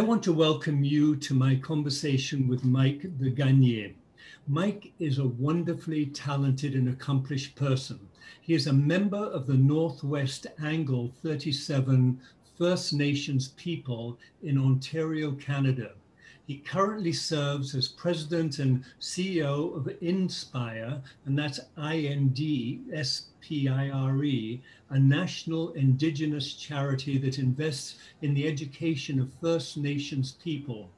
want to welcome you to my conversation with Mike DeGagné. Mike is a wonderfully talented and accomplished person. He is a member of the Northwest Angle 37 First Nations people in Ontario, Canada. He currently serves as president and CEO of Inspire, and that's INDSPIRE, a national Indigenous charity that invests in the education of First Nations people.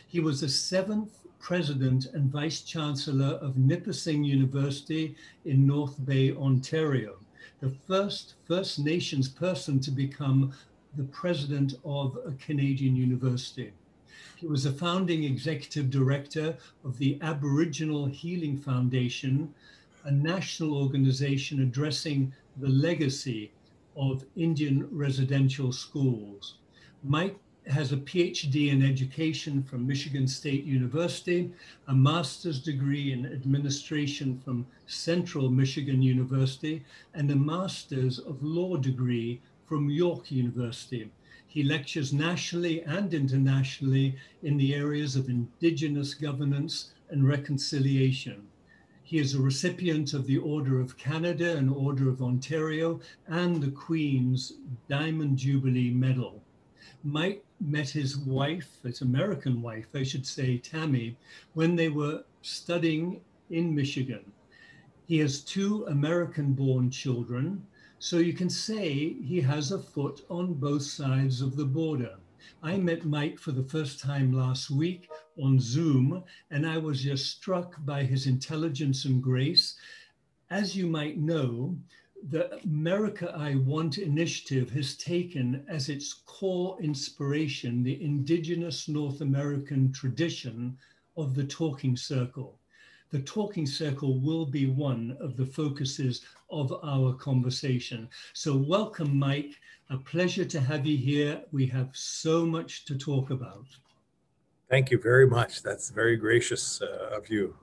He was the 7th president and vice chancellor of Nipissing University in North Bay, Ontario, the first First Nations person to become the president of a Canadian university. He was a founding executive director of the Aboriginal Healing Foundation, a national organization addressing the legacy of Indian residential schools. Mike has a PhD in education from Michigan State University, a master's degree in administration from Central Michigan University, and a master's of law degree from York University. He lectures nationally and internationally in the areas of Indigenous governance and reconciliation. He is a recipient of the Order of Canada and Order of Ontario and the Queen's Diamond Jubilee Medal. Mike met his wife, his American wife, I should say, Tammy, when they were studying in Michigan. He has 2 American-born children, so you can say he has a foot on both sides of the border. I met Mike for the first time last week on Zoom, and I was just struck by his intelligence and grace. As you might know, the America I Want initiative has taken as its core inspiration the Indigenous North American tradition of the talking circle. The talking circle will be one of the focuses of our conversation. So welcome, Mike. A pleasure to have you here. We have so much to talk about. Thank you very much. That's very gracious of you.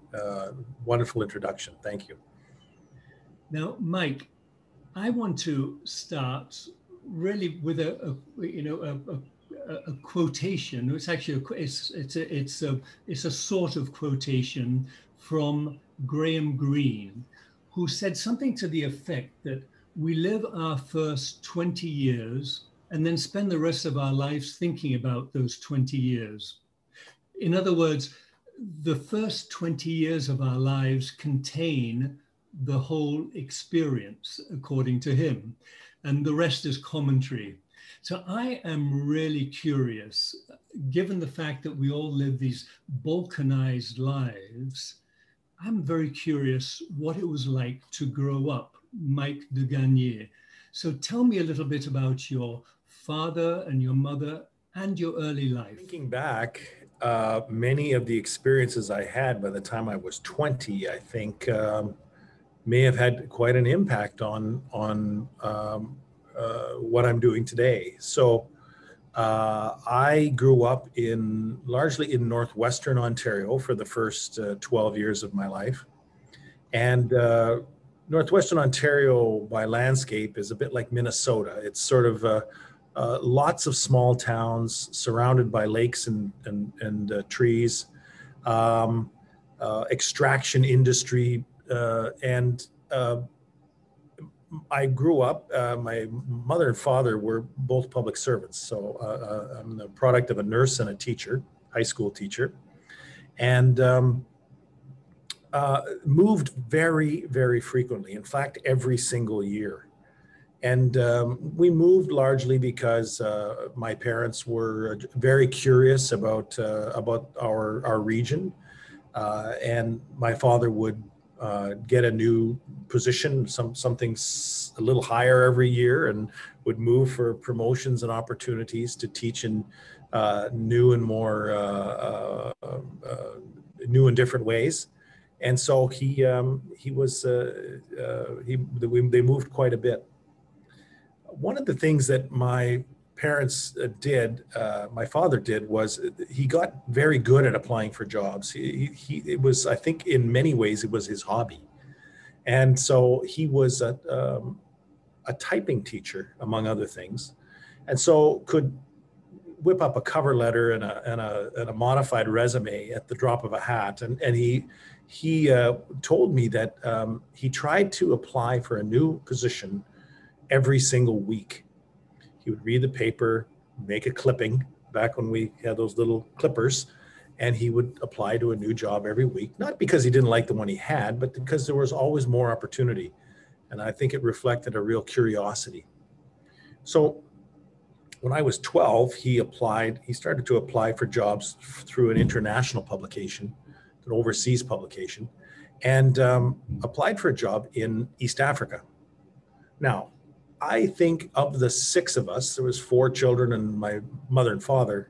Wonderful introduction. Thank you. Now, Mike, I want to start really with a quotation. It's actually it's a sort of quotation from Graham Greene, who said something to the effect that we live our first 20 years and then spend the rest of our lives thinking about those 20 years. In other words, the first 20 years of our lives contain the whole experience, according to him, and the rest is commentary. So I am really curious, given the fact that we all live these balkanized lives, I'm very curious what it was like to grow up, Mike DeGagné. So tell me a little bit about your father and your mother and your early life. Thinking back, many of the experiences I had by the time I was 20, I think may have had quite an impact on what I'm doing today. So I grew up largely in northwestern Ontario for the first 12 years of my life. And northwestern Ontario by landscape is a bit like Minnesota. It's sort of lots of small towns surrounded by lakes and trees, extraction industry, and I grew up, my mother and father were both public servants. So I'm the product of a nurse and a teacher, high school teacher, and moved very, very frequently. In fact, every single year. And we moved largely because my parents were very curious about our region. And my father would get a new position, something a little higher every year, and would move for promotions and opportunities to teach in new and more new and different ways. And so they moved quite a bit. One of the things that my parents did, my father did, was he got very good at applying for jobs. It was, I think in many ways, it was his hobby. And so he was a typing teacher, among other things. And so could whip up a cover letter and a modified resume at the drop of a hat. And he told me that he tried to apply for a new position every single week. He would read the paper, make a clipping back when we had those little clippers, and he would apply to a new job every week, not because he didn't like the one he had, but because there was always more opportunity. And I think it reflected a real curiosity. So when I was 12, he started to apply for jobs through an international publication, an overseas publication, and applied for a job in East Africa. Now, I think of the six of us, there was four children and my mother and father.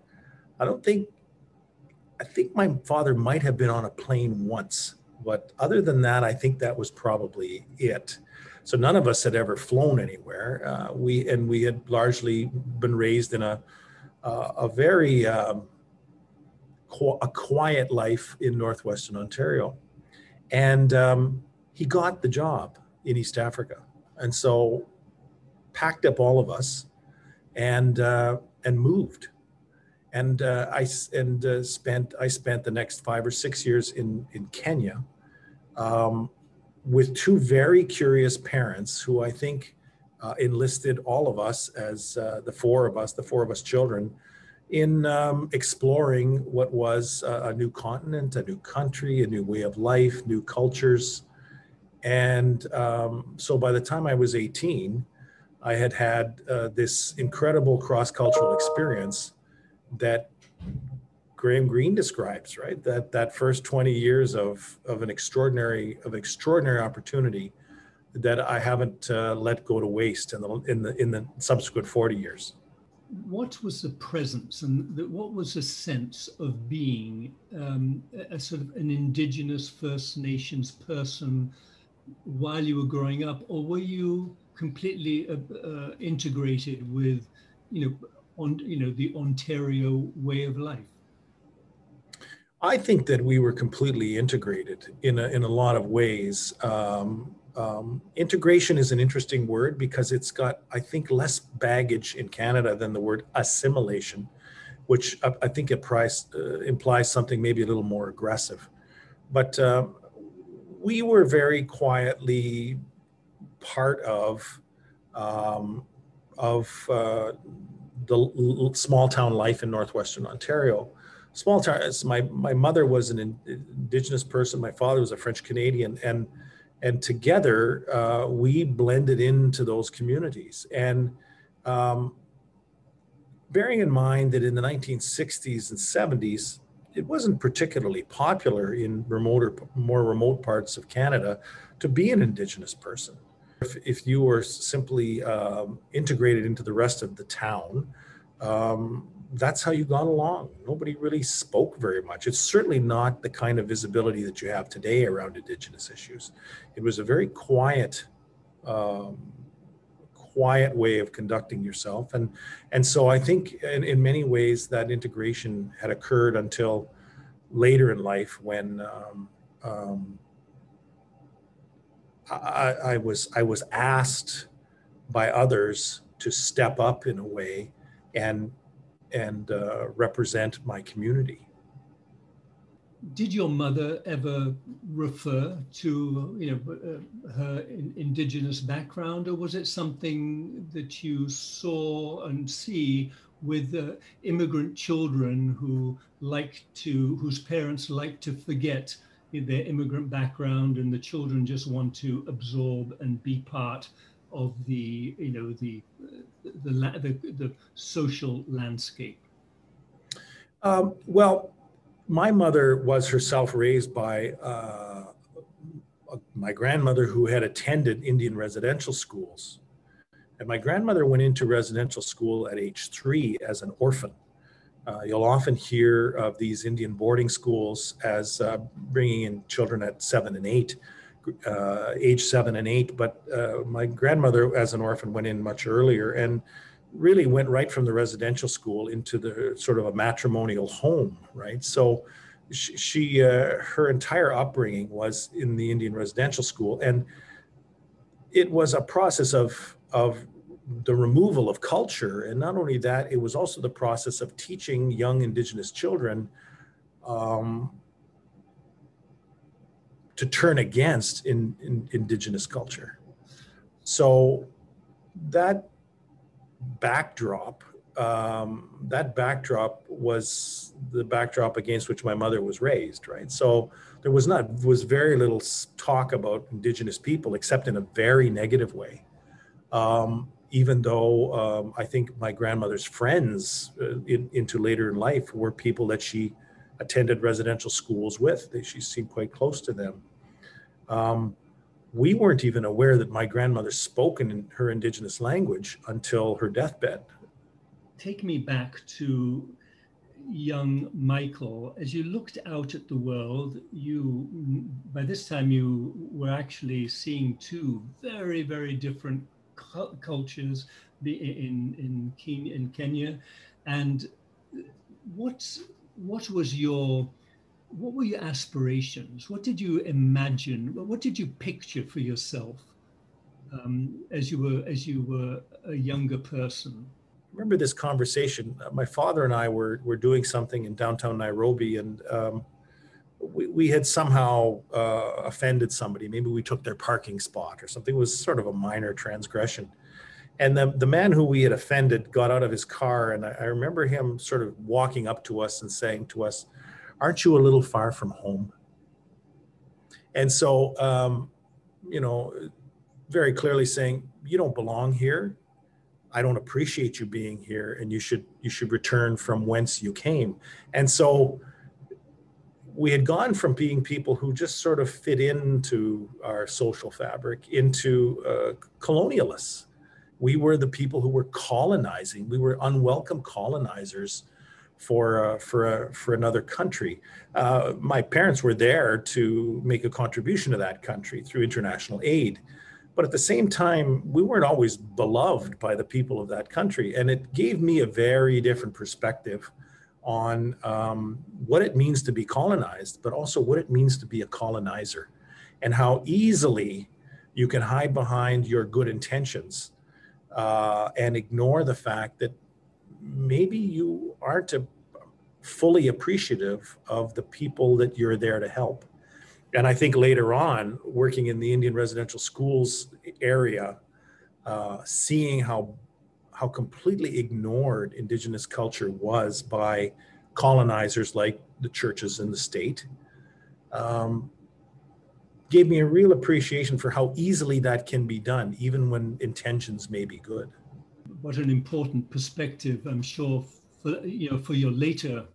I think my father might have been on a plane once, but other than that, I think that was probably it. So none of us had ever flown anywhere. We had largely been raised in a very quiet life in northwestern Ontario, and he got the job in East Africa, and so packed up all of us and moved. And I spent the next 5 or 6 years in Kenya with two very curious parents who I think enlisted all of us as the four of us children in exploring what was a new continent, a new country, a new way of life, new cultures. And so by the time I was 18, I had this incredible cross-cultural experience that Graham Greene describes, right? That first 20 years of an extraordinary opportunity that I haven't let go to waste in the subsequent 40 years. What was the presence and what was the sense of being a sort of an Indigenous First Nations person while you were growing up, or were you completely integrated with, the Ontario way of life? I think that we were completely integrated in a lot of ways. Integration is an interesting word because it's got, I think, less baggage in Canada than the word assimilation, which I think implies something maybe a little more aggressive. But we were very quietly part of the small town life in northwestern Ontario. Small town. My mother was an Indigenous person. My father was a French Canadian, and together we blended into those communities. And bearing in mind that in the 1960s and 70s, it wasn't particularly popular in more remote parts of Canada to be an Indigenous person. If you were simply integrated into the rest of the town, that's how you got along. Nobody really spoke very much. It's certainly not the kind of visibility that you have today around Indigenous issues. It was a very quiet way of conducting yourself. And so I think in many ways that integration had occurred until later in life when I was asked by others to step up in a way and represent my community. Did your mother ever refer to her Indigenous background, or was it something that you saw and see with immigrant children whose parents like to forget their immigrant background, and the children just want to absorb and be part of the social landscape? Well, my mother was herself raised by my grandmother, who had attended Indian residential schools. And my grandmother went into residential school at age 3 as an orphan. You'll often hear of these Indian boarding schools as bringing in children at 7 and 8, age 7 and 8. But my grandmother, as an orphan, went in much earlier and really went right from the residential school into the sort of a matrimonial home, right? So she her entire upbringing was in the Indian residential school, and it was a process of the removal of culture. And not only that, it was also the process of teaching young Indigenous children to turn against Indigenous culture. So that backdrop was the backdrop against which my mother was raised, right? So there was very little talk about Indigenous people, except in a very negative way. Even though I think my grandmother's friends into later in life were people that she attended residential schools with. She seemed quite close to them. We weren't even aware that my grandmother spoke in her Indigenous language until her deathbed. Take me back to young Michael. As you looked out at the world, by this time you were actually seeing two very, very different cultures in Kenya. And what were your aspirations? What did you imagine? What did you picture for yourself as you were a younger person? I remember this conversation. My father and I were doing something in downtown Nairobi, and we had somehow offended somebody. Maybe we took their parking spot or something. It was sort of a minor transgression. And the man who we had offended got out of his car, and I remember him sort of walking up to us and saying to us, "Aren't you a little far from home?" And so, very clearly saying, "You don't belong here. I don't appreciate you being here, and you should return from whence you came." And so we had gone from being people who just sort of fit into our social fabric into colonialists. We were the people who were colonizing. We were unwelcome colonizers for another country. My parents were there to make a contribution to that country through international aid. But at the same time, we weren't always beloved by the people of that country. And it gave me a very different perspective on what it means to be colonized, but also what it means to be a colonizer, and how easily you can hide behind your good intentions and ignore the fact that maybe you aren't fully appreciative of the people that you're there to help. And I think later on, working in the Indian residential schools area, seeing how completely ignored Indigenous culture was by colonizers like the churches in the state, gave me a real appreciation for how easily that can be done, even when intentions may be good. What an important perspective, I'm sure, for your later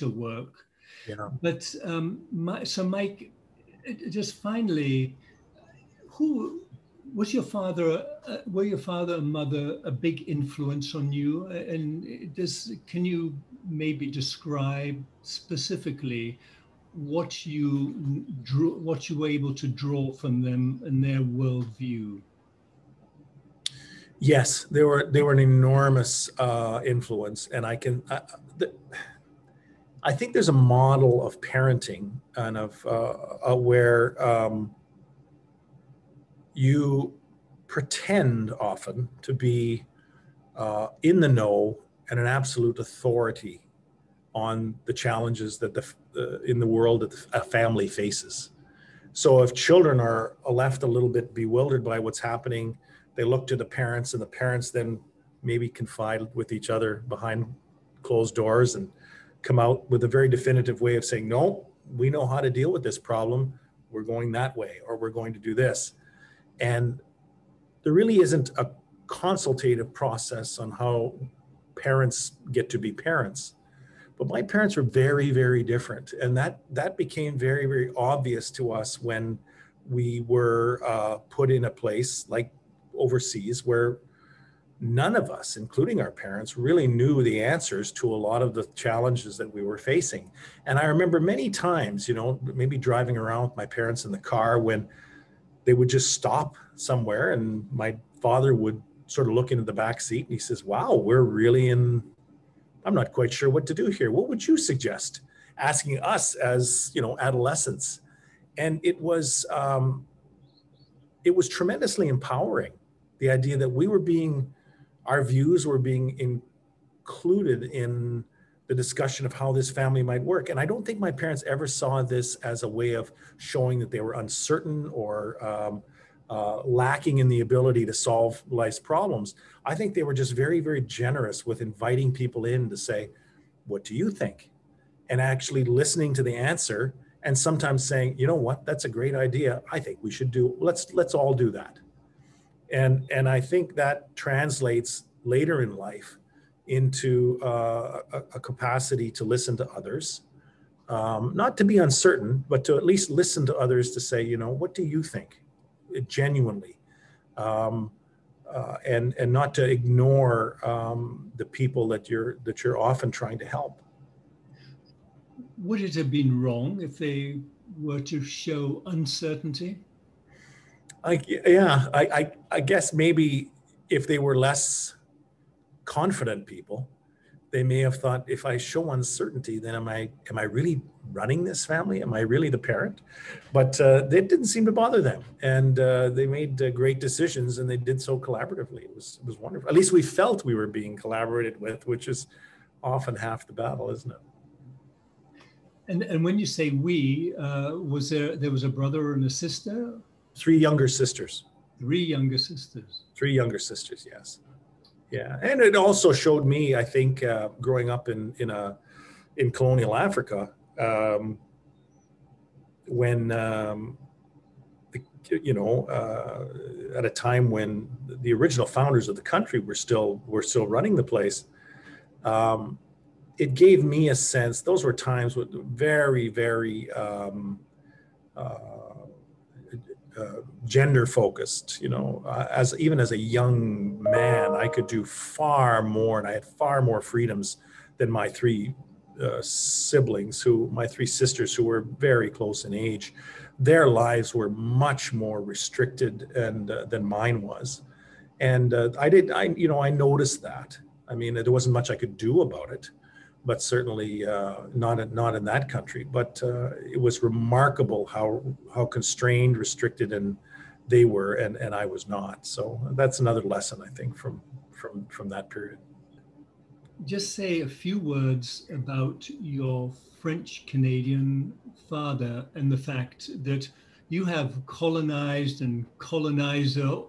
work. Yeah. But so Mike, just finally, who was your father? Were your father and mother a big influence on you? And can you maybe describe specifically what you were able to draw from them and their worldview? Yes, they were an enormous influence, and I think there's a model of parenting and of where you pretend often to be in the know and an absolute authority on the challenges that in the world that a family faces. So if children are left a little bit bewildered by what's happening, they look to the parents, and the parents then maybe confide with each other behind closed doors and come out with a very definitive way of saying, "No, we know how to deal with this problem. We're going that way, or we're going to do this." And there really isn't a consultative process on how parents get to be parents. But my parents were very, very different. And that became very, very obvious to us when we were put in a place like overseas where none of us, including our parents, really knew the answers to a lot of the challenges that we were facing. And I remember many times, maybe driving around with my parents in the car when they would just stop somewhere, and my father would sort of look into the back seat and he says, "Wow, we're really I'm not quite sure what to do here. What would you suggest?" Asking us as, adolescents. And it was tremendously empowering, the idea that we were being our views were being included in the discussion of how this family might work. And I don't think my parents ever saw this as a way of showing that they were uncertain or lacking in the ability to solve life's problems. I think they were just very, very generous with inviting people in to say, what do you think? And actually listening to the answer and sometimes saying, you know what, that's a great idea. I think we should let's all do that. And I think that translates later in life into a capacity to listen to others, not to be uncertain, but to at least listen to others to say, you know, what do you think? Genuinely, and not to ignore the people that you're often trying to help. Would it have been wrong if they were to show uncertainty? I guess maybe if they were less confident people, they may have thought, if I show uncertainty, then am I really running this family? Am I really the parent? But that didn't seem to bother them, and they made great decisions, and they did so collaboratively. It was wonderful. At least we felt we were being collaborated with, which is often half the battle, isn't it? And when you say we, there was a brother and a sister? 3 younger sisters. 3 younger sisters. 3 younger sisters, yes. Yeah, and it also showed me, I think, growing up in colonial Africa, when at a time when the original founders of the country were still running the place. It gave me a sense. Those were times with very, very gender focused. You know, even as a young man, I could do far more, and I had far more freedoms than my 3 siblings, my 3 sisters, who were very close in age. Their lives were much more restricted than mine was, and I noticed that. I mean, there wasn't much I could do about it, but certainly not in that country. But it was remarkable how constrained, restricted, and they were, and I was not. So that's another lesson, I think, from that period. Just say a few words about your French-Canadian father and the fact that you have colonized and colonizer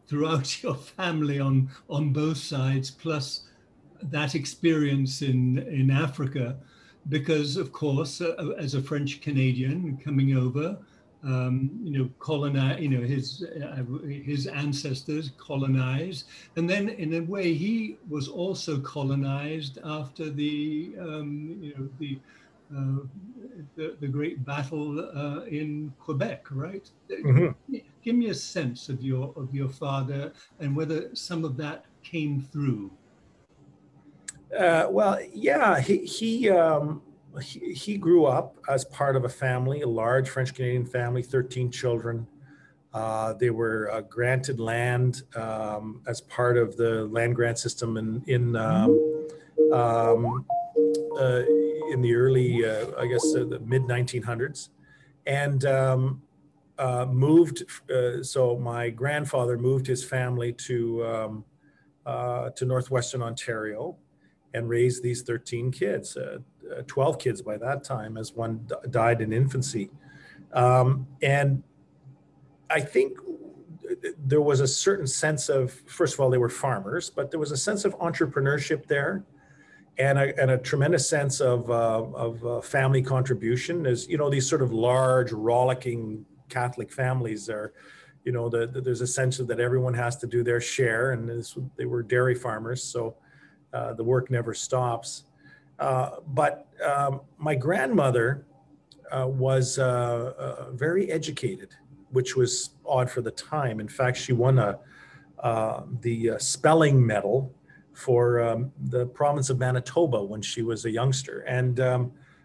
throughout your family on both sides, plus that experience in Africa, because of course, as a French Canadian coming over, his ancestors colonized, and then in a way he was also colonized after the great battle in Quebec, right? Mm-hmm. Give me a sense of your father and whether some of that came through. Well, yeah, he grew up as part of a family, a large French-Canadian family, 13 children. They were granted land as part of the land grant system in the early, the mid-1900s, and moved. So my grandfather moved his family to northwestern Ontario and raised these 13 kids. 12 kids by that time, as one died in infancy. And I think there was a certain sense of, first of all, they were farmers, but there was a sense of entrepreneurship there, and a tremendous sense of family contribution. As you know, these sort of large, rollicking Catholic families are, there's a sense that everyone has to do their share, and they were dairy farmers, so the work never stops. But my grandmother was very educated, which was odd for the time. In fact, she won the spelling medal for the province of Manitoba when she was a youngster. And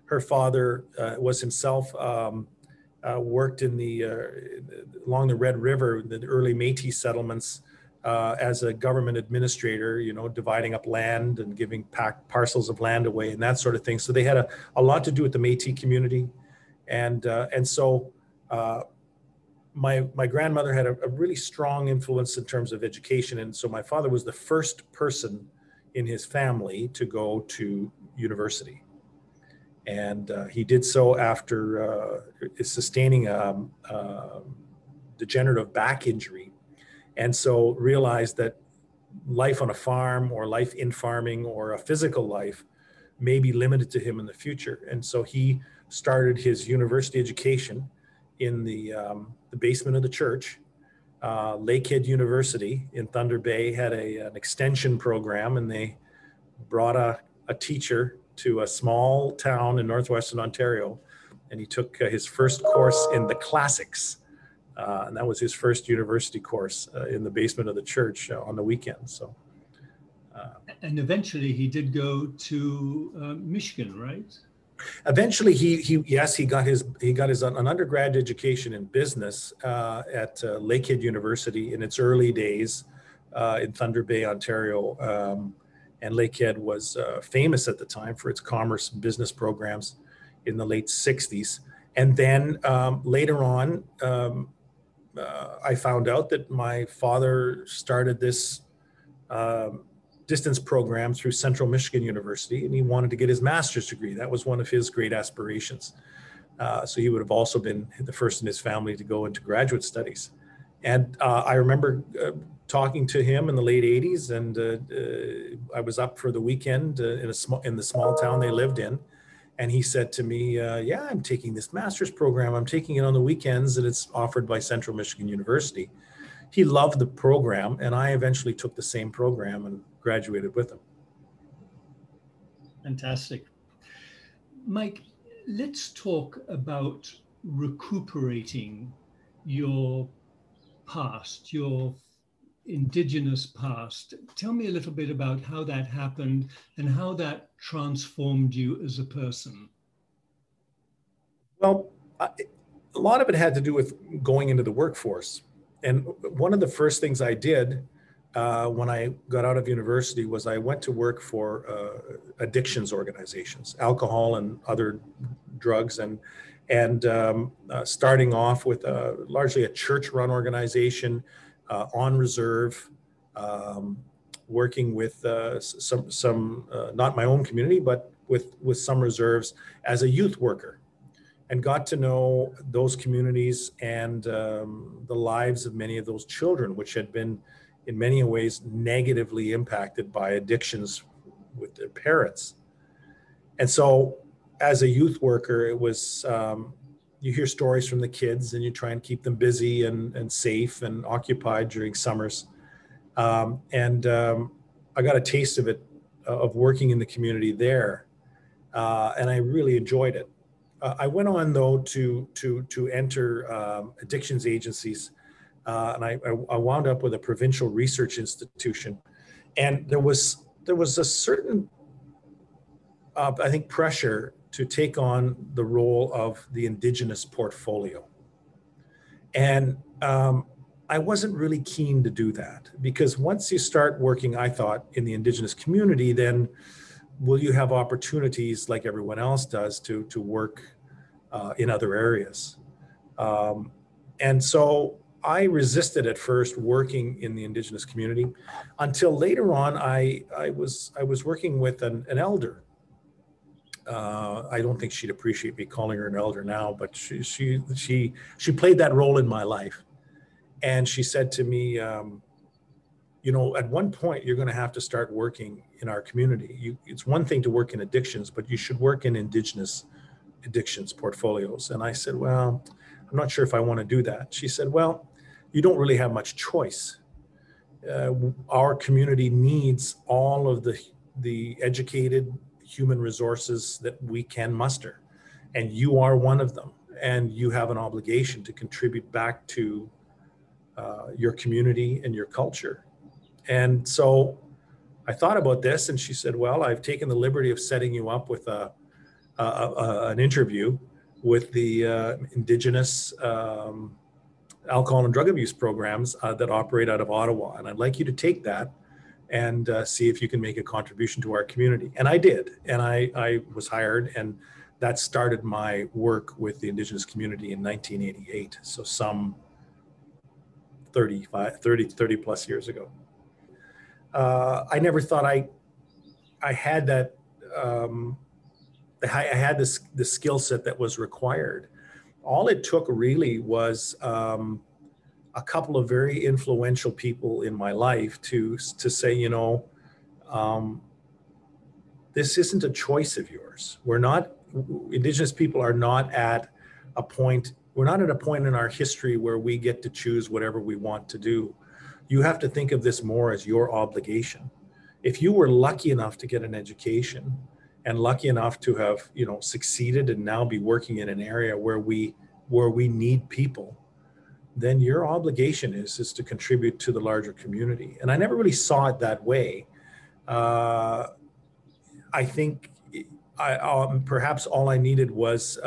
her father was himself worked in along the Red River, the early Métis settlements, as a government administrator, dividing up land and giving parcels of land away and that sort of thing. So they had a lot to do with the Métis community. And so my grandmother had a really strong influence in terms of education. And so my father was the first person in his family to go to university. And he did so after sustaining a degenerative back injury. And so realized that life on a farm or life in farming or a physical life may be limited to him in the future. And so he started his university education in the basement of the church. Lakehead University in Thunder Bay had an extension program, and they brought a teacher to a small town in northwestern Ontario, and he took his first course in the classics. And that was his first university course in the basement of the church on the weekends. So, and eventually he did go to Michigan, right? Eventually, he got an undergrad education in business at Lakehead University in its early days in Thunder Bay, Ontario. And Lakehead was famous at the time for its commerce and business programs in the late 60s. And then later on, I found out that my father started this distance program through Central Michigan University, and he wanted to get his master's degree. That was one of his great aspirations. So he would have also been the first in his family to go into graduate studies. And I remember talking to him in the late 80s, and I was up for the weekend in the small town they lived in. And he said to me, yeah, I'm taking this master's program. I'm taking it on the weekends, and it's offered by Central Michigan University. He loved the program, and I eventually took the same program and graduated with him. Fantastic. Mike, let's talk about recuperating your past, your Indigenous past. Tell me a little bit about how that happened and how that transformed you as a person. Well, a lot of it had to do with going into the workforce. And one of the first things I did when I got out of university was I went to work for addictions organizations, alcohol and other drugs, and starting off with largely a church-run organization on reserve, working with some not my own community, but with some reserves as a youth worker, and got to know those communities and the lives of many of those children, which had been in many ways negatively impacted by addictions with their parents. And so as a youth worker, it was, you hear stories from the kids and you try and keep them busy and safe and occupied during summers. I got a taste of it, of working in the community there. And I really enjoyed it. I went on though to enter addictions agencies, and I wound up with a provincial research institution, and there was a certain I think pressure to take on the role of the Indigenous portfolio, and I wasn't really keen to do that, because once you start working, I thought, in the Indigenous community, then will you have opportunities like everyone else does to work in other areas? And so I resisted at first working in the Indigenous community, until later on I was working with an elder. I don't think she'd appreciate me calling her an elder now, but she played that role in my life. And she said to me, you know, at one point you're going to have to start working in our community. It's one thing to work in addictions, but you should work in Indigenous addictions portfolios. And I said, well, I'm not sure if I want to do that. She said, well, you don't really have much choice. Our community needs all of the educated human resources that we can muster, and you are one of them, and you have an obligation to contribute back to your community and your culture. And so I thought about this, and she said, well, I've taken the liberty of setting you up with an interview with the Indigenous alcohol and drug abuse programs that operate out of Ottawa. And I'd like you to take that and see if you can make a contribution to our community. And I did. And I was hired, and that started my work with the Indigenous community in 1988. So some 30 plus years ago. I never thought I had that, I had the skill set that was required. All it took really was a couple of very influential people in my life to say, you know, this isn't a choice of yours. Indigenous people are not at a point, we're not at a point in our history where we get to choose whatever we want to do. You have to think of this more as your obligation. If you were lucky enough to get an education and lucky enough to have, you know, succeeded and now be working in an area where we need people, then your obligation is to contribute to the larger community. And I never really saw it that way. I think perhaps all I needed was,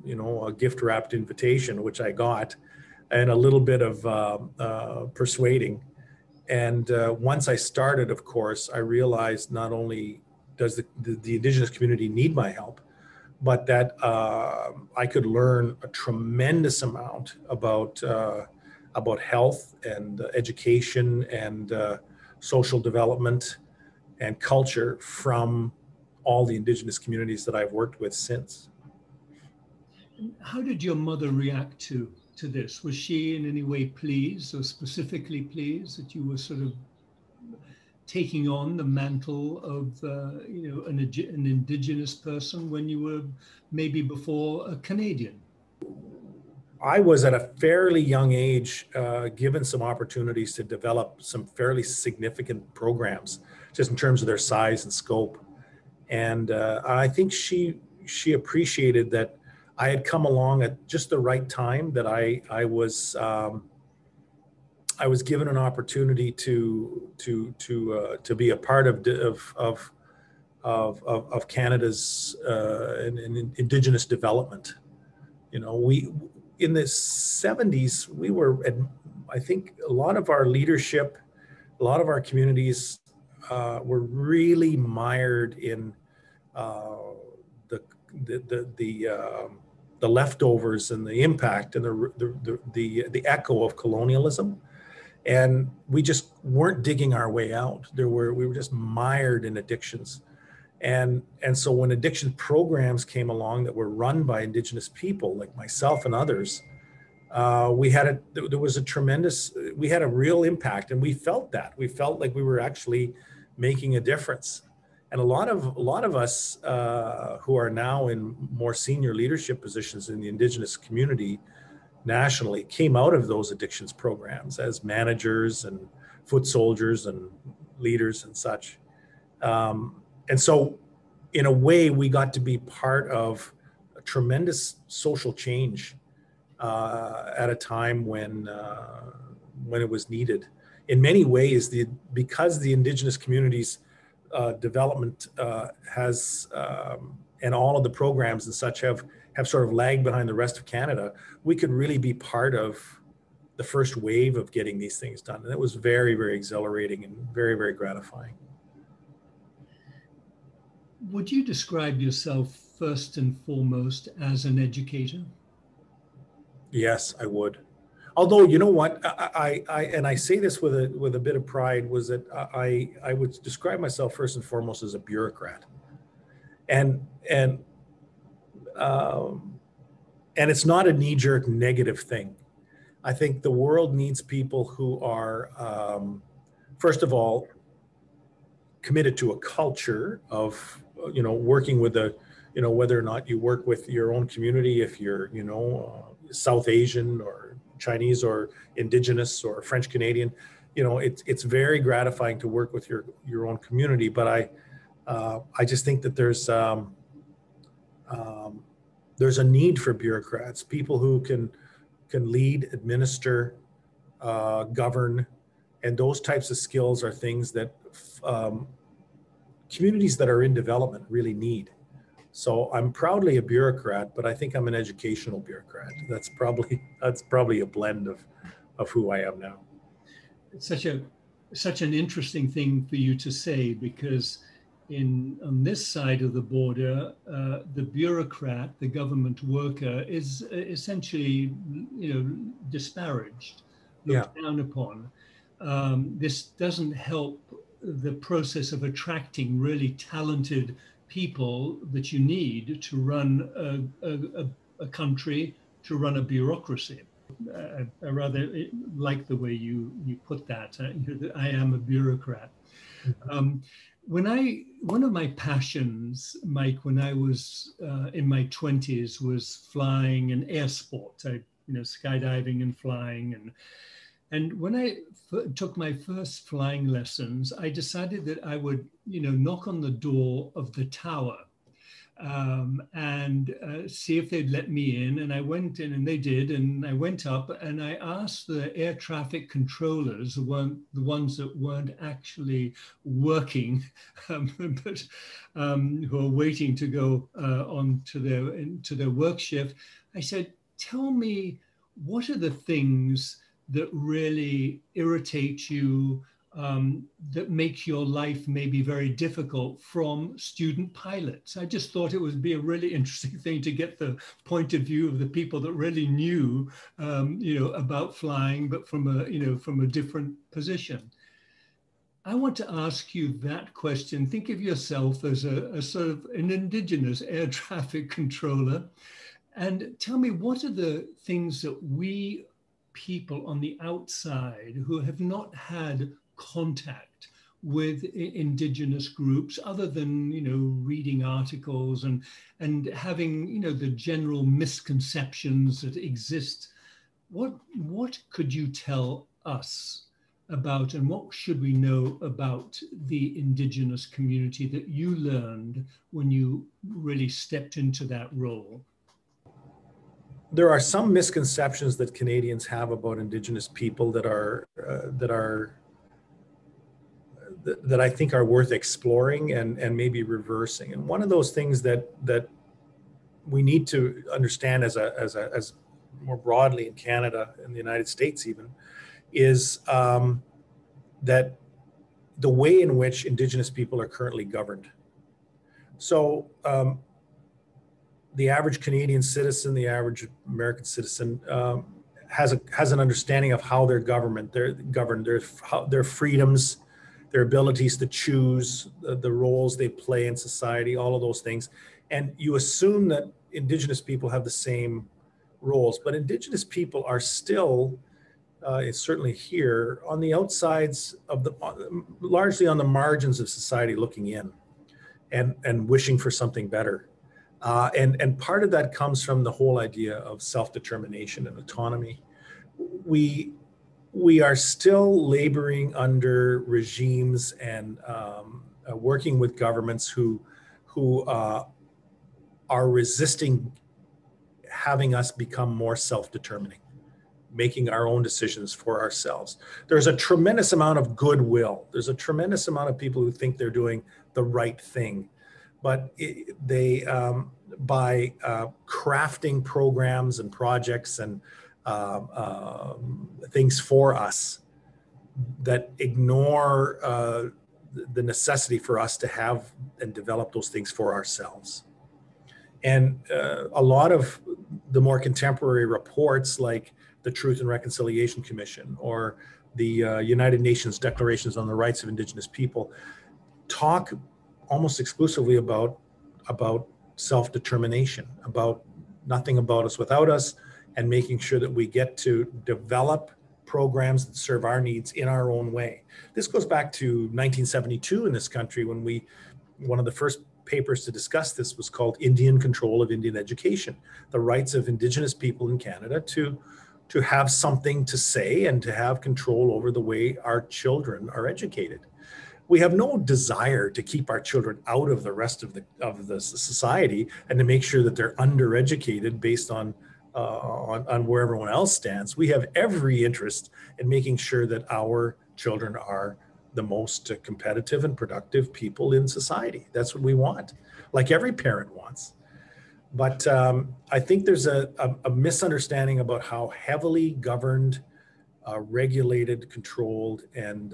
you know, a gift wrapped invitation, which I got, and a little bit of persuading. And once I started, of course, I realized not only does the Indigenous community need my help, but that I could learn a tremendous amount about health and education and social development and culture from all the Indigenous communities that I've worked with since. How did your mother react to this? Was she in any way pleased, or specifically pleased, that you were sort of taking on the mantle of you know, an Indigenous person when you were maybe before a Canadian? I was at a fairly young age given some opportunities to develop some fairly significant programs, just in terms of their size and scope. And I think she appreciated that I had come along at just the right time, that I was given an opportunity to be a part of Canada's Indigenous development. You know, in the 70s, we were, I think a lot of our leadership, a lot of our communities were really mired in the leftovers and the impact and the echo of colonialism, and we just weren't digging our way out. We were just mired in addictions, and so when addiction programs came along that were run by Indigenous people like myself and others, we had a real impact, and we felt like we were actually making a difference. And a lot of us who are now in more senior leadership positions in the Indigenous community nationally came out of those addictions programs as managers and foot soldiers and leaders and such. And so in a way, we got to be part of a tremendous social change at a time when it was needed. In many ways, because the Indigenous communities development has and all of the programs and such have sort of lagged behind the rest of Canada, we could really be part of the first wave of getting these things done. And it was very, very exhilarating and very, very gratifying. Would you describe yourself first and foremost as an educator? Yes, I would. Although, you know what, I say this with a bit of pride, was that I would describe myself first and foremost as a bureaucrat, and it's not a knee-jerk negative thing. I think the world needs people who are, first of all, committed to a culture of, you know, working with you know, whether or not you work with your own community, if you're, you know, South Asian or Chinese or Indigenous or French Canadian, you know, it's very gratifying to work with your own community. But I just think that there's a need for bureaucrats, people who can lead, administer, govern, and those types of skills are things that communities that are in development really need. So I'm proudly a bureaucrat, but I think I'm an educational bureaucrat. That's probably a blend of who I am now. It's such an interesting thing for you to say, because on this side of the border, the bureaucrat, the government worker, is essentially, you know, disparaged. Yeah. looked down upon. This doesn't help the process of attracting really talented people that you need to run a country, to run a bureaucracy. I rather like the way you put that. I am a bureaucrat. Um, one of my passions, Mike, when I was in my 20s, was flying and air sport. Skydiving and flying, and when I took my first flying lessons, I decided that I would, knock on the door of the tower and see if they'd let me in. And I went in, and they did. And I went up and I asked the air traffic controllers, the ones that weren't actually working, but who were waiting to go on to their work shift. I said, tell me, what are the things that really irritate you, that make your life maybe very difficult from student pilots? I just thought it would be a really interesting thing to get the point of view of the people that really knew, about flying, but from a different position. I want to ask you that question. Think of yourself as a sort of an Indigenous air traffic controller, and tell me, what are the things that we people on the outside who have not had contact with Indigenous groups, other than reading articles and having the general misconceptions that exist, what could you tell us about, and what should we know about the Indigenous community that you learned when you really stepped into that role? There are some misconceptions that Canadians have about Indigenous people that I think are worth exploring and maybe reversing. And one of those things that we need to understand as more broadly in Canada and the United States even, is that the way in which Indigenous people are currently governed. So the average Canadian citizen, the average American citizen, has an understanding of how they're governed, their freedoms, their abilities to choose, the roles they play in society, all of those things. And you assume that Indigenous people have the same roles, but Indigenous people are still, certainly here, on the outsides of largely on the margins of society, looking in and wishing for something better. And part of that comes from the whole idea of self-determination and autonomy. We are still laboring under regimes and working with governments who are resisting having us become more self-determining, making our own decisions for ourselves. There's a tremendous amount of goodwill. There's a tremendous amount of people who think they're doing the right thing. But by crafting programs and projects and things for us that ignore the necessity for us to have and develop those things for ourselves. And a lot of the more contemporary reports, like the Truth and Reconciliation Commission or the United Nations Declarations on the Rights of Indigenous People, talk almost exclusively about self-determination, about nothing about us without us, and making sure that we get to develop programs that serve our needs in our own way. This goes back to 1972 in this country, when one of the first papers to discuss this was called Indian Control of Indian Education, the rights of Indigenous people in Canada to have something to say and to have control over the way our children are educated. We have no desire to keep our children out of the rest of the society and to make sure that they're undereducated based on where everyone else stands. We have every interest in making sure that our children are the most competitive and productive people in society. That's what we want, like every parent wants. But I think there's a misunderstanding about how heavily governed, regulated, controlled, and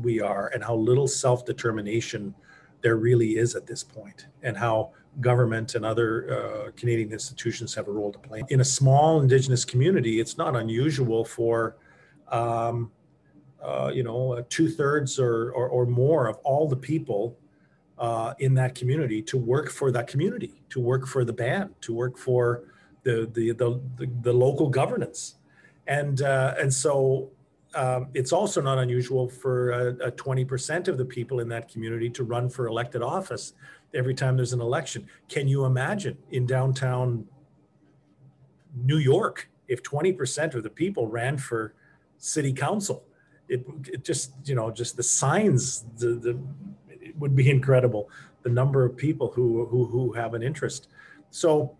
we are, and how little self-determination there really is at this point, and how government and other Canadian institutions have a role to play. In a small Indigenous community, it's not unusual for 2/3 or more of all the people in that community to work for that community, to work for the band, to work for the local governance. And so it's also not unusual for 20% of the people in that community to run for elected office every time there's an election. Can you imagine in downtown New York if 20% of the people ran for city council? It just, just the signs, it would be incredible, the number of people who have an interest. So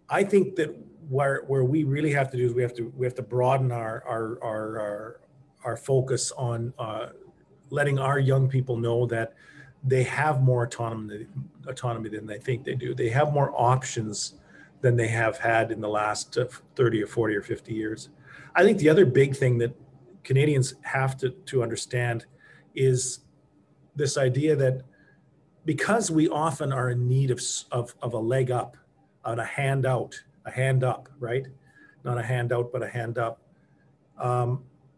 I think that where we really have to do is we have to broaden our focus on letting our young people know that they have more autonomy than they think they do. They have more options than they have had in the last 30 or 40 or 50 years. I think the other big thing that Canadians have to understand is this idea that because we often are in need of a leg up, on a hand out, a hand up, right? Not a hand out, but a hand up.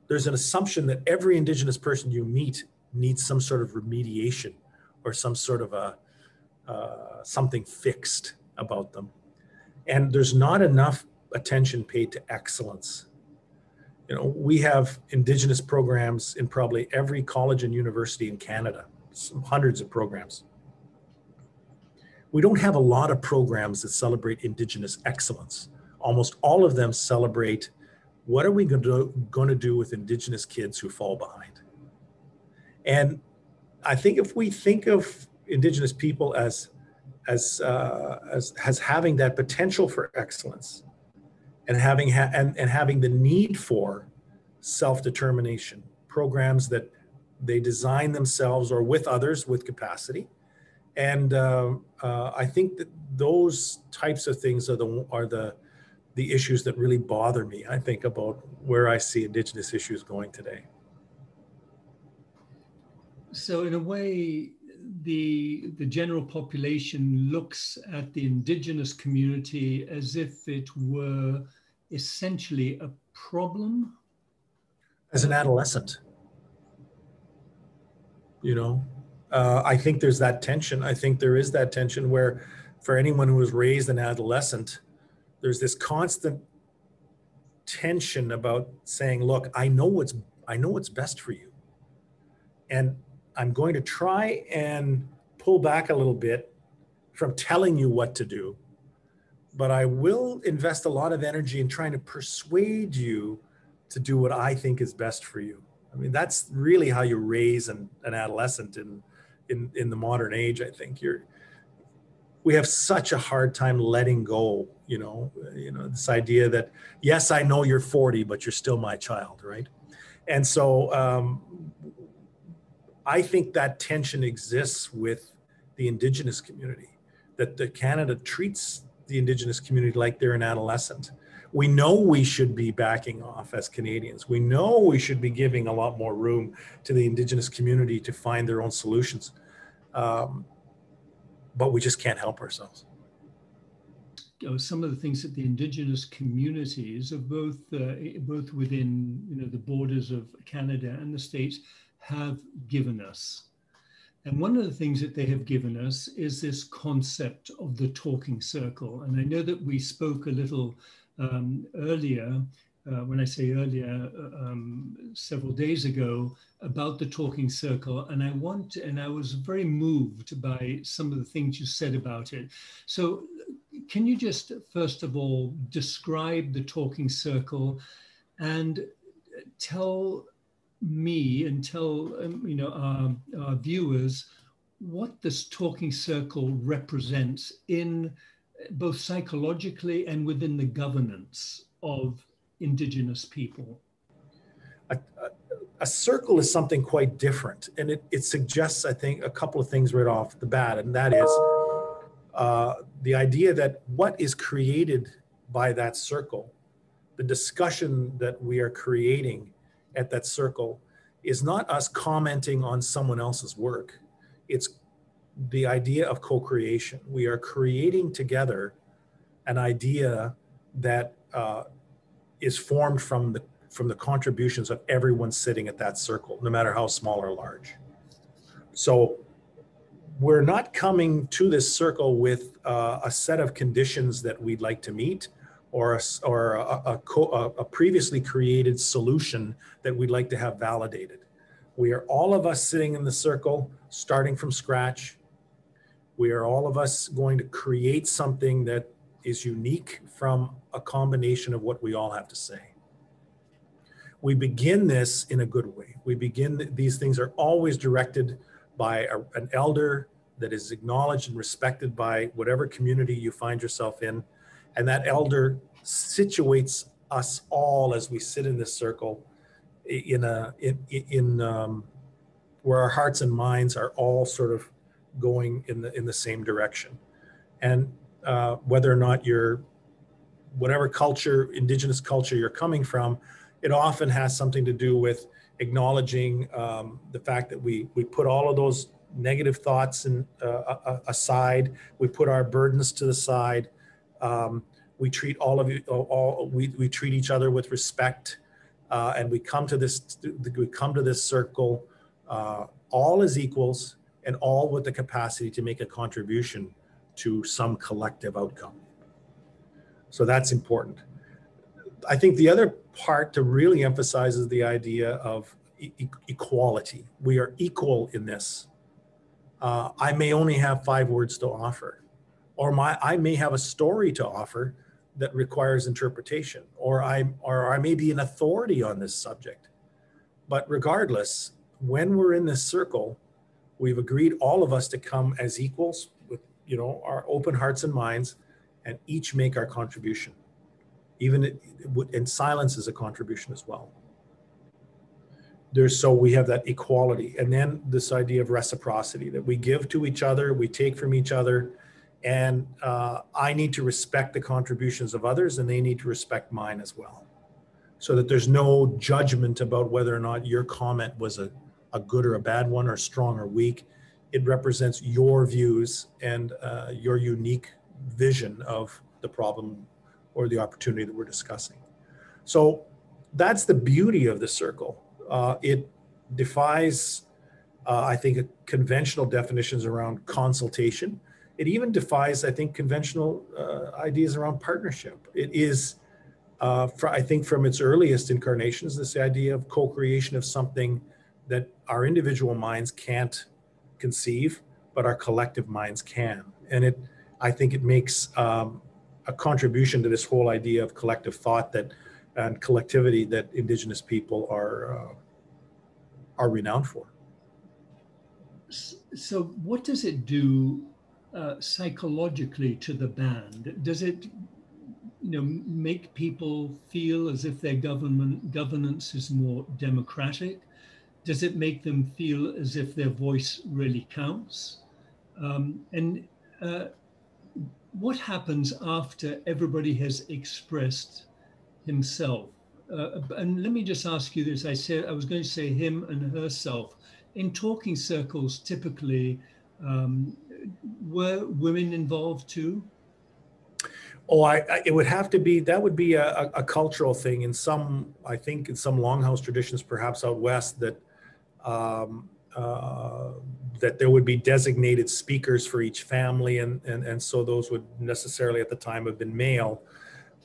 There's an assumption that every Indigenous person you meet needs some sort of remediation or some sort of something fixed about them. And there's not enough attention paid to excellence. We have Indigenous programs in probably every college and university in Canada, hundreds of programs. We don't have a lot of programs that celebrate Indigenous excellence. Almost all of them celebrate, what are we going to do with Indigenous kids who fall behind? And I think if we think of Indigenous people as having that potential for excellence, and having the need for self-determination, programs that they design themselves or with others with capacity. And I think that those types of things are the issues that really bother me, I think, about where I see Indigenous issues going today. So in a way, the general population looks at the Indigenous community as if it were essentially a problem? As an adolescent, I think there's that tension. I think there is that tension where for anyone who was raised an adolescent, there's this constant tension about saying, look, I know what's best for you. And I'm going to try and pull back a little bit from telling you what to do, but I will invest a lot of energy in trying to persuade you to do what I think is best for you. I mean, that's really how you raise an adolescent in the modern age. I think we have such a hard time letting go, this idea that, yes, I know you're 40, but you're still my child, right? And so I think that tension exists with the Indigenous community, that Canada treats the Indigenous community like they're an adolescent. We know we should be backing off as Canadians. We know we should be giving a lot more room to the Indigenous community to find their own solutions. But we just can't help ourselves. Some of the things that the Indigenous communities of both within the borders of Canada and the States have given us. And one of the things that they have given us is this concept of the talking circle. And I know that we spoke a little earlier, when I say earlier, several days ago, about the talking circle. And I was very moved by some of the things you said about it. So can you just, first of all, describe the talking circle and tell me and tell our viewers what this talking circle represents in both psychologically and within the governance of Indigenous people? A circle is something quite different, and it suggests, I think, a couple of things right off the bat, and that is the idea that what is created by that circle, the discussion that we are creating at that circle, is not us commenting on someone else's work. It's the idea of co-creation. We are creating together an idea that is formed from from the contributions of everyone sitting at that circle, no matter how small or large. So we're not coming to this circle with a set of conditions that we'd like to meet, or a previously created solution that we'd like to have validated. We are all of us sitting in the circle, starting from scratch. We are all of us going to create something that is unique from a combination of what we all have to say. We begin this in a good way. These things are always directed by an elder that is acknowledged and respected by whatever community you find yourself in. And that elder situates us all as we sit in this circle where our hearts and minds are all sort of going in the same direction. And whether or not whatever culture, Indigenous culture you're coming from, it often has something to do with acknowledging the fact that we put all of those negative thoughts aside. We put our burdens to the side. We treat we treat each other with respect, and we come to this circle all as equals, and all with the capacity to make a contribution to some collective outcome. So that's important. I think the other part to really emphasize is the idea of equality. We are equal in this. I may only have 5 words to offer, or I may have a story to offer that requires interpretation, or I may be an authority on this subject. But regardless, when we're in this circle, we've agreed, all of us, to come as equals with, our open hearts and minds, and each make our contribution. Even in silence is a contribution as well. So we have that equality, and then this idea of reciprocity, that we give to each other, we take from each other, and I need to respect the contributions of others, and they need to respect mine as well, so that there's no judgment about whether or not your comment was a good or a bad one, or strong or weak. It represents your views and your unique vision of the problem or the opportunity that we're discussing. So that's the beauty of the circle. It defies, I think, conventional definitions around consultation. It even defies, I think, conventional ideas around partnership. It is, I think, from its earliest incarnations, this idea of co-creation of something that our individual minds can't conceive, but our collective minds can. And I think it makes a contribution to this whole idea of collective thought and collectivity that Indigenous people are renowned for. So what does it do psychologically to the band? Does it make people feel as if their governance is more democratic? Does it make them feel as if their voice really counts? What happens after everybody has expressed himself? And let me just ask you this. I was going to say him and herself. In talking circles, typically, were women involved too? Oh, it would have to be, that would be a cultural thing in some, I think in some longhouse traditions, perhaps out west, that there would be designated speakers for each family, and so those would necessarily at the time have been male.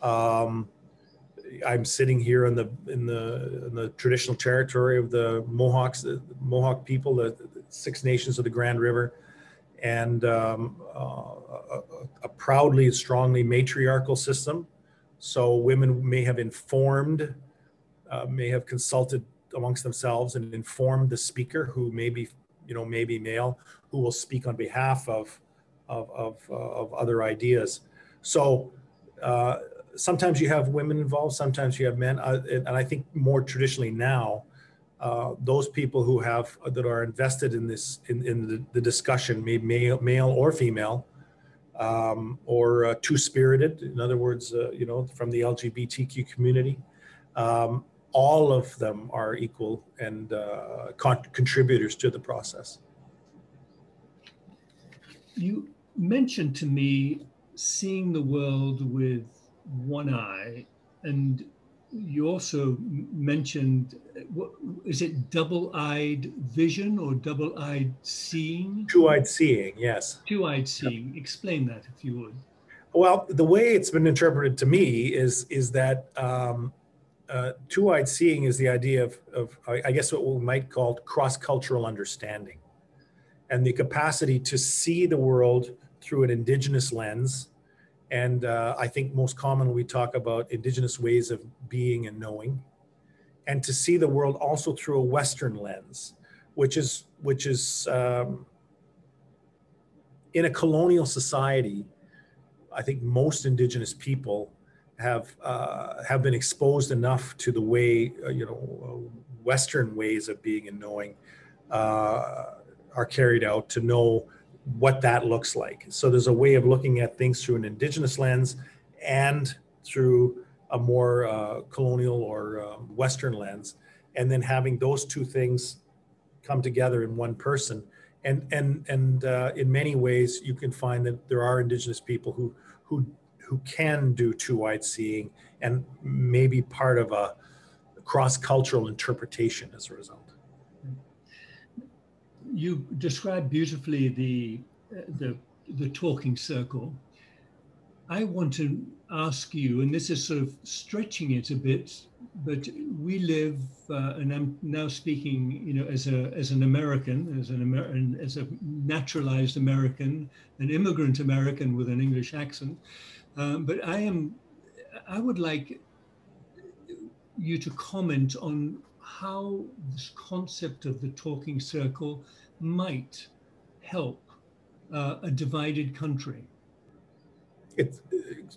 I'm sitting here in the traditional territory of the Mohawks, the Mohawk people, the 6 nations of the Grand River, and a proudly, strongly matriarchal system. So women may have consulted amongst themselves and informed the speaker, who may be male, who will speak on behalf of other ideas. So sometimes you have women involved, sometimes you have men, and I think more traditionally now, those people that are invested in this, in the discussion, maybe male or female, or two-spirited, in other words, from the LGBTQ community, all of them are equal and contributors to the process. You mentioned to me seeing the world with one eye, and you also mentioned, what, is it double-eyed vision or double-eyed seeing? Two-eyed seeing, yes. Two-eyed seeing. Explain that, if you would. Well, the way it's been interpreted to me is that two-eyed seeing is the idea of I guess what we might call cross-cultural understanding, and the capacity to see the world through an Indigenous lens. And I think most commonly we talk about Indigenous ways of being and knowing, and to see the world also through a Western lens, which is in a colonial society. I think most Indigenous people have been exposed enough to the way Western ways of being and knowing are carried out to know what that looks like. So there's a way of looking at things through an Indigenous lens and through a more colonial or Western lens, and then having those two things come together in one person. And in many ways, you can find that there are Indigenous people who can do two-eyed seeing and maybe part of a cross-cultural interpretation as a result. You described beautifully the talking circle. I want to ask you, and this is sort of stretching it a bit, but we live, and I'm now speaking, as an American, as a naturalized American, an immigrant American with an English accent. But I would like you to comment on how this concept of the talking circle might help a divided country.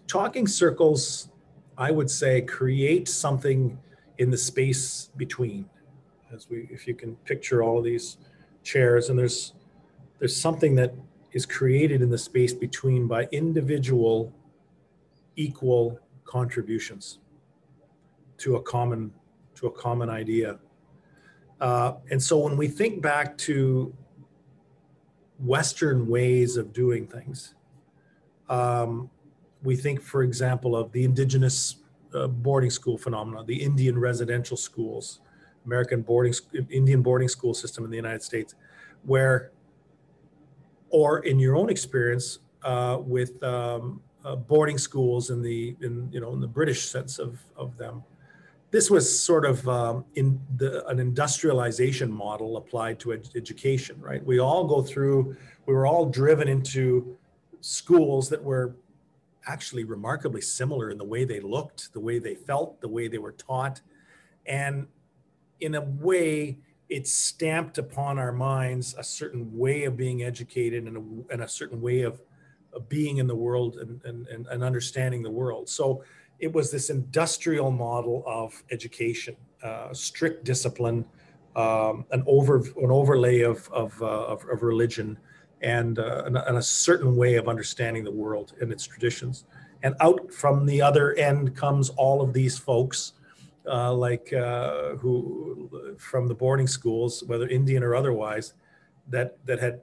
Talking circles, I would say, create something in the space between. If you can picture all of these chairs, and there's something that is created in the space between by individual equal contributions to a common idea. And so when we think back to Western ways of doing things, we think, for example, of the Indigenous boarding school phenomenon, the Indian residential schools, Indian boarding school system in the United States, or in your own experience with boarding schools in the British sense of them. This was sort of an industrialization model applied to education, right? We were all driven into schools that were actually remarkably similar in the way they looked, the way they felt, the way they were taught. And in a way, it stamped upon our minds a certain way of being educated and a certain way of being in the world and understanding the world. So it was this industrial model of education, strict discipline, an overlay of religion, and a certain way of understanding the world and its traditions. And out from the other end comes all of these folks, who from the boarding schools, whether Indian or otherwise, that had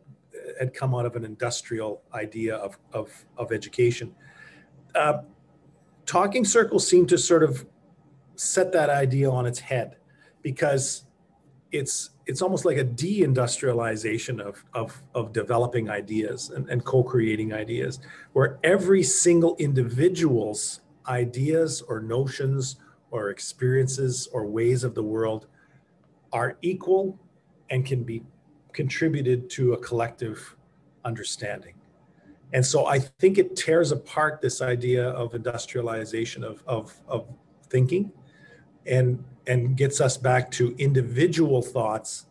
come out of an industrial idea of education. Talking circles seem to sort of set that idea on its head, because it's almost like a deindustrialization of developing ideas and co-creating ideas, where every single individual's ideas or notions or experiences or ways of the world are equal and can be contributed to a collective understanding. And so I think it tears apart this idea of industrialization of thinking and gets us back to individual thoughts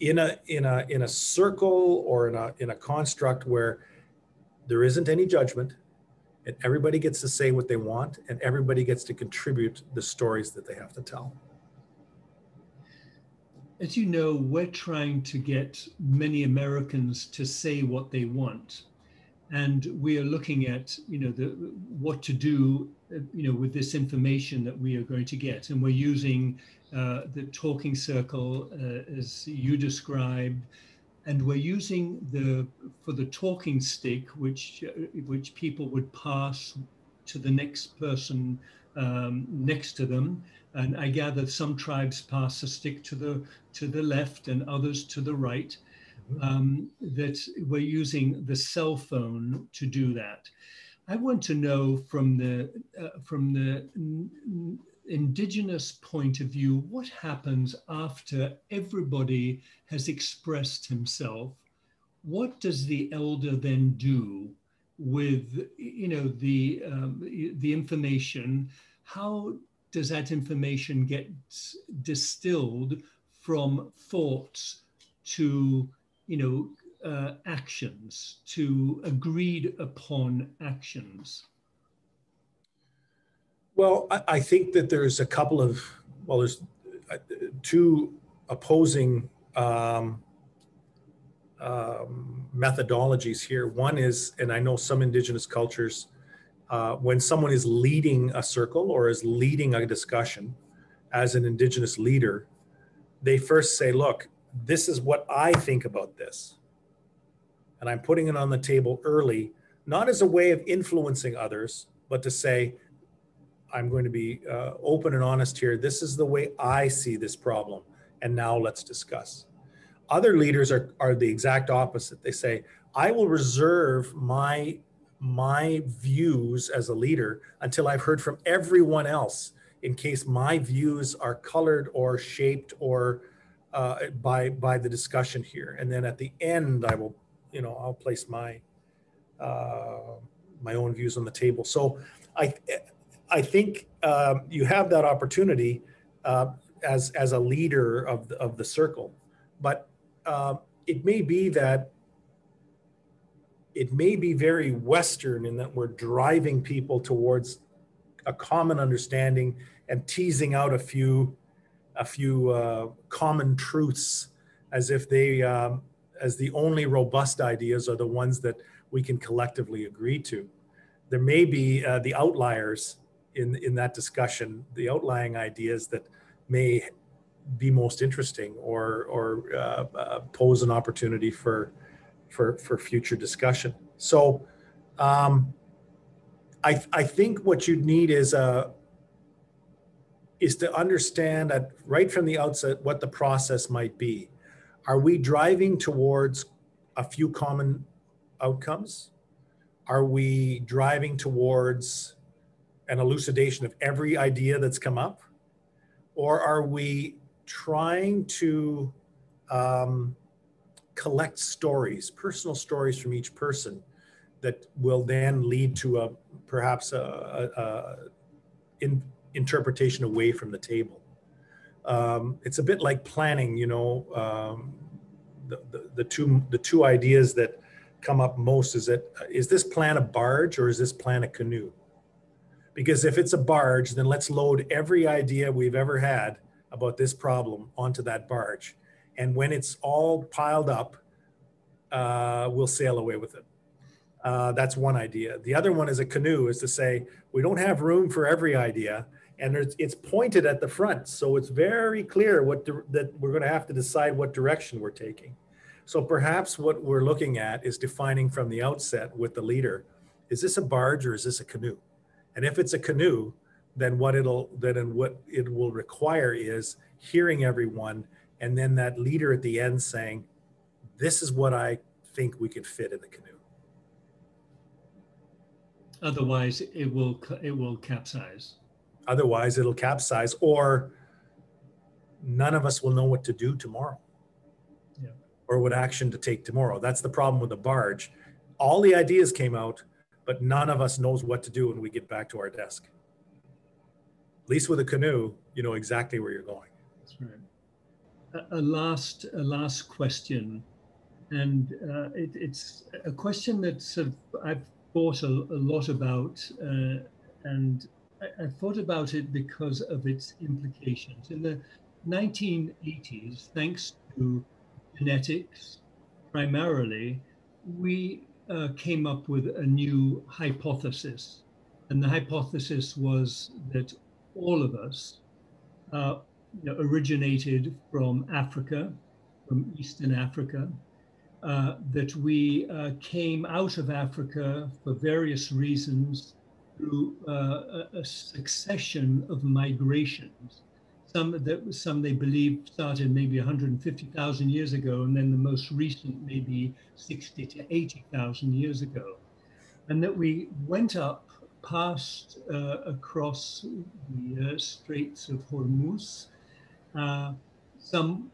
in a circle or in a construct where there isn't any judgment, and everybody gets to say what they want, and everybody gets to contribute the stories that they have to tell. As you know, we're trying to get many Americans to say what they want. And we are looking at, what to do, with this information that we are going to get. And we're using the talking circle as you described, and we're using for the talking stick, which people would pass to the next person next to them. And I gather some tribes pass a stick to the left and others to the right. That we're using the cell phone to do that. I want to know from the Indigenous point of view, what happens after everybody has expressed himself? What does the elder then do with, you know, the information? How does that information get distilled from thoughts to, you know, actions, to agreed upon actions? Well, I think that there's a couple of, well, there's two opposing methodologies here. One is, and I know some Indigenous cultures, when someone is leading a circle or is leading a discussion as an Indigenous leader, they first say, look, this is what I think about this. And I'm putting it on the table early, not as a way of influencing others, but to say, I'm going to be open and honest here. This is the way I see this problem. And now let's discuss. Other leaders are the exact opposite. They say, I will reserve my views as a leader until I've heard from everyone else, in case my views are colored or shaped or by the discussion here. And then at the end, I will, you know, I'll place my my own views on the table. So I think you have that opportunity as a leader of the circle, but it may be that it may be very Western in that we're driving people towards a common understanding and teasing out a few common truths, as if they as the only robust ideas are the ones that we can collectively agree to. There may be the outliers in that discussion, the outlying ideas that may be most interesting or pose an opportunity for future discussion. So I think what you need is to understand that right from the outset what the process might be. Are we driving towards a few common outcomes? Are we driving towards an elucidation of every idea that's come up? Or are we trying to collect stories, personal stories from each person that will then lead to perhaps interpretation away from the table? It's a bit like planning, you know. The two ideas that come up most is that, is this plan a barge or is this plan a canoe? Because if it's a barge, then let's load every idea we've ever had about this problem onto that barge. And when it's all piled up, we'll sail away with it. That's one idea. The other one is a canoe, is to say, we don't have room for every idea, and it's pointed at the front. So it's very clear that we're going to have to decide what direction we're taking. So perhaps what we're looking at is defining from the outset with the leader, is this a barge or is this a canoe? And if it's a canoe, then what it will require is hearing everyone, and then that leader at the end saying, this is what I think we could fit in the canoe. Otherwise, it will capsize. Otherwise, it'll capsize, or none of us will know what to do tomorrow. Yeah. Or what action to take tomorrow. That's the problem with the barge. All the ideas came out, but none of us knows what to do when we get back to our desk. At least with a canoe, you know exactly where you're going. That's right. A last question, and it's a question that sort of I've thought a lot about, and I thought about it because of its implications. In the 1980s, thanks to genetics, primarily, we came up with a new hypothesis. And the hypothesis was that all of us originated from Africa, from Eastern Africa, that we came out of Africa for various reasons, through a succession of migrations. Some they believe started maybe 150,000 years ago, and then the most recent maybe 60 to 80,000 years ago. And that we went up past across the Straits of Hormuz. Some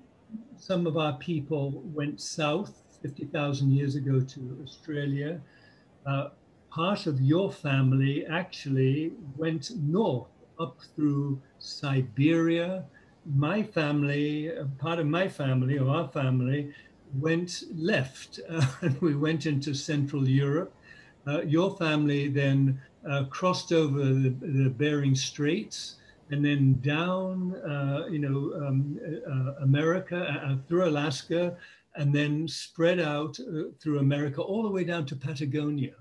of our people went south 50,000 years ago to Australia. Part of your family actually went north up through Siberia. My family, part of my family, or our family, went left and we went into Central Europe. Your family then crossed over the Bering Straits and then down, America, through Alaska, and then spread out through America all the way down to Patagonia.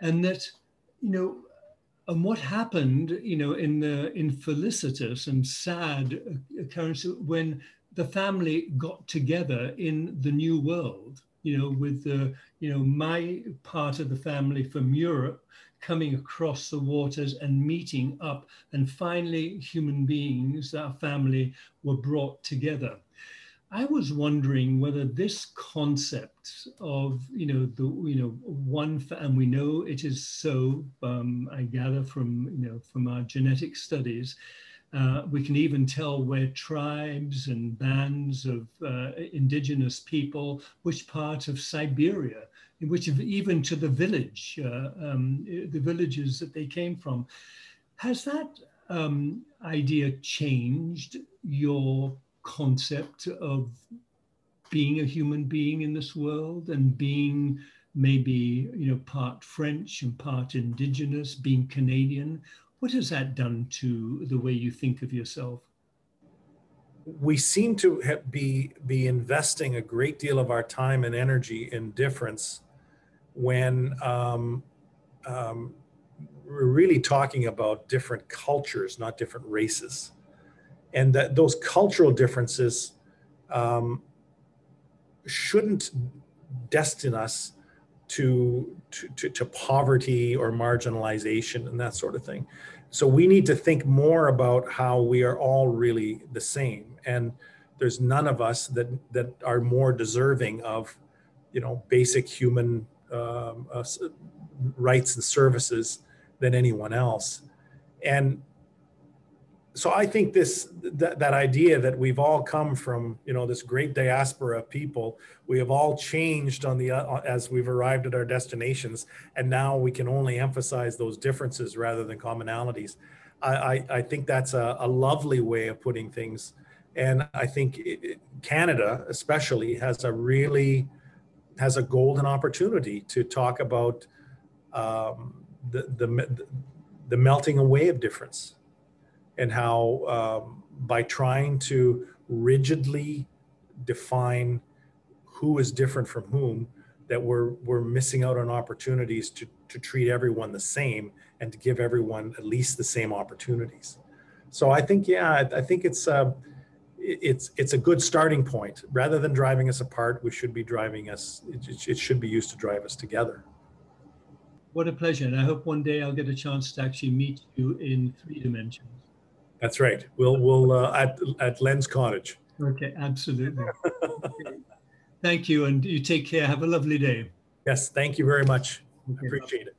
And that, and what happened, in felicitous and sad occurrence when the family got together in the New World, with my part of the family from Europe coming across the waters and meeting up, and finally human beings, our family, were brought together. I was wondering whether this concept of, one, and we know it is so, I gather from our genetic studies, we can even tell where tribes and bands of indigenous people, which part of Siberia, which even to the village, the villages that they came from. Has that idea changed your concept of being a human being in this world, and being maybe, part French and part Indigenous, being Canadian? What has that done to the way you think of yourself? We seem to be investing a great deal of our time and energy in difference when we're really talking about different cultures, not different races. And that those cultural differences shouldn't destine us to poverty or marginalization and that sort of thing. So we need to think more about how we are all really the same. And there's none of us that are more deserving of, basic human rights and services than anyone else. And so I think that idea that we've all come from, this great diaspora of people, we have all changed as we've arrived at our destinations, and now we can only emphasize those differences rather than commonalities. I think that's a lovely way of putting things, and I think Canada especially has a golden opportunity to talk about the melting away of difference. And how by trying to rigidly define who is different from whom, that we're missing out on opportunities to treat everyone the same and to give everyone at least the same opportunities. So I think, it's a good starting point. Rather than driving us apart, it should be used to drive us together. What a pleasure. And I hope one day I'll get a chance to actually meet you in 3 dimensions. That's right. We'll at Len's Cottage. Okay, absolutely. Okay. Thank you, and you take care. Have a lovely day. Yes, thank you very much. Okay, Appreciate it.